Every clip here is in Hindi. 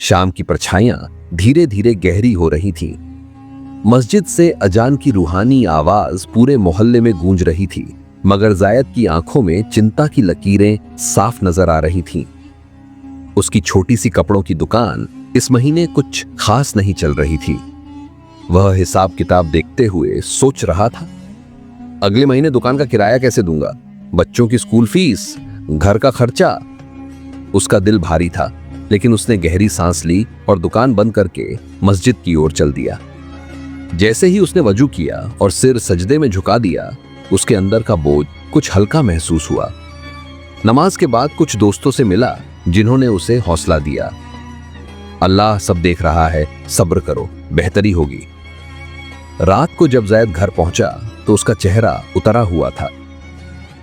शाम की परछाइयां धीरे धीरे गहरी हो रही थीं। मस्जिद से अजान की रूहानी आवाज पूरे मोहल्ले में गूंज रही थी, मगर जायद की आंखों में चिंता की लकीरें साफ नजर आ रही थीं। उसकी छोटी सी कपड़ों की दुकान इस महीने कुछ खास नहीं चल रही थी। वह हिसाब किताब देखते हुए सोच रहा था, अगले महीने दुकान का किराया कैसे दूंगा, बच्चों की स्कूल फीस, घर का खर्चा। उसका दिल भारी था, लेकिन उसने गहरी सांस ली और दुकान बंद करके मस्जिद की ओर चल दिया। जैसे ही उसने वजू किया और सिर सजदे में झुका दिया, उसके अंदर का बोझ कुछ हल्का महसूस हुआ। नमाज के बाद कुछ दोस्तों से मिला, जिन्होंने उसे हौसला दिया। अल्लाह सब देख रहा है, सब्र करो, बेहतरी होगी। रात को जब जायद घर पहुंचा तो उसका चेहरा उतरा हुआ था।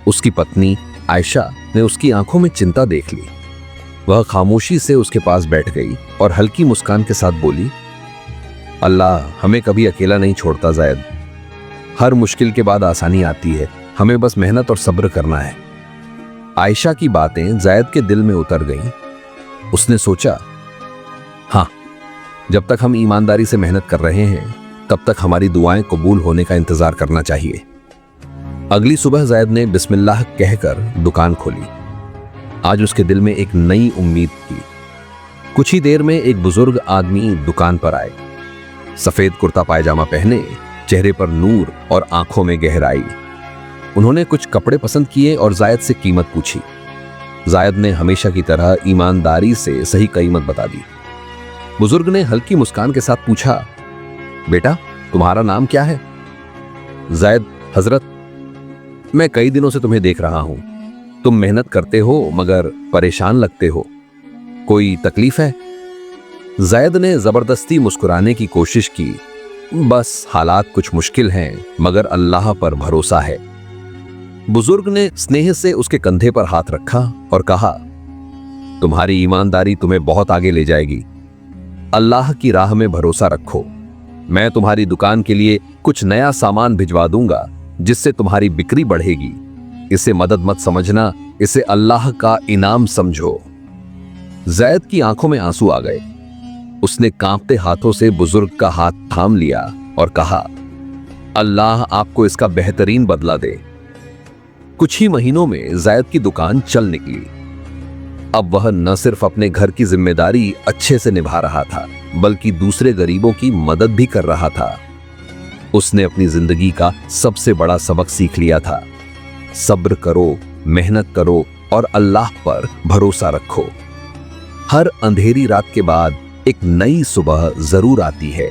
उसकी पत्नी आयशा ने उसकी आंखों में चिंता देख ली। वह खामोशी से उसके पास बैठ गई और हल्की मुस्कान के साथ बोली, अल्लाह हमें कभी अकेला नहीं छोड़ता जायद। हर मुश्किल के बाद आसानी आती है, हमें बस मेहनत और सब्र करना है। आयशा की बातें जायद के दिल में उतर गईं। उसने सोचा, हाँ, जब तक हम ईमानदारी से मेहनत कर रहे हैं, तब तक हमारी दुआएं कबूल होने का इंतजार करना चाहिए। अगली सुबह जायद ने बिस्मिल्लाह कहकर दुकान खोली। आज उसके दिल में एक नई उम्मीद थी। कुछ ही देर में एक बुजुर्ग आदमी दुकान पर आए। सफेद कुर्ता पायजामा पहने, चेहरे पर नूर और आंखों में गहराई। उन्होंने कुछ कपड़े पसंद किए और जायद से कीमत पूछी। जायद ने हमेशा की तरह ईमानदारी से सही कीमत बता दी। बुजुर्ग ने हल्की मुस्कान के साथ पूछा, बेटा तुम्हारा नाम क्या है? जायद, हजरत, मैं कई दिनों से तुम्हें देख रहा हूं। तुम मेहनत करते हो मगर परेशान लगते हो, कोई तकलीफ है? जायद ने जबरदस्ती मुस्कुराने की कोशिश की। बस हालात कुछ मुश्किल हैं, मगर अल्लाह पर भरोसा है। बुजुर्ग ने स्नेह से उसके कंधे पर हाथ रखा और कहा, तुम्हारी ईमानदारी तुम्हें बहुत आगे ले जाएगी। अल्लाह की राह में भरोसा रखो। मैं तुम्हारी दुकान के लिए कुछ नया सामान भिजवा दूंगा, जिससे तुम्हारी बिक्री बढ़ेगी। इसे मदद मत समझना, इसे अल्लाह का इनाम समझो। जायद की आंखों में आंसू आ गए। उसने कांपते हाथों से बुजुर्ग का हाथ थाम लिया और कहा, अल्लाह आपको इसका बेहतरीन बदला दे। कुछ ही महीनों में जायद की दुकान चल निकली। अब वह न सिर्फ अपने घर की जिम्मेदारी अच्छे से निभा रहा था, बल्कि दूसरे गरीबों की मदद भी कर रहा था। उसने अपनी जिंदगी का सबसे बड़ा सबक सीख लिया था, सब्र करो, मेहनत करो और अल्लाह पर भरोसा रखो। हर अंधेरी रात के बाद एक नई सुबह जरूर आती है।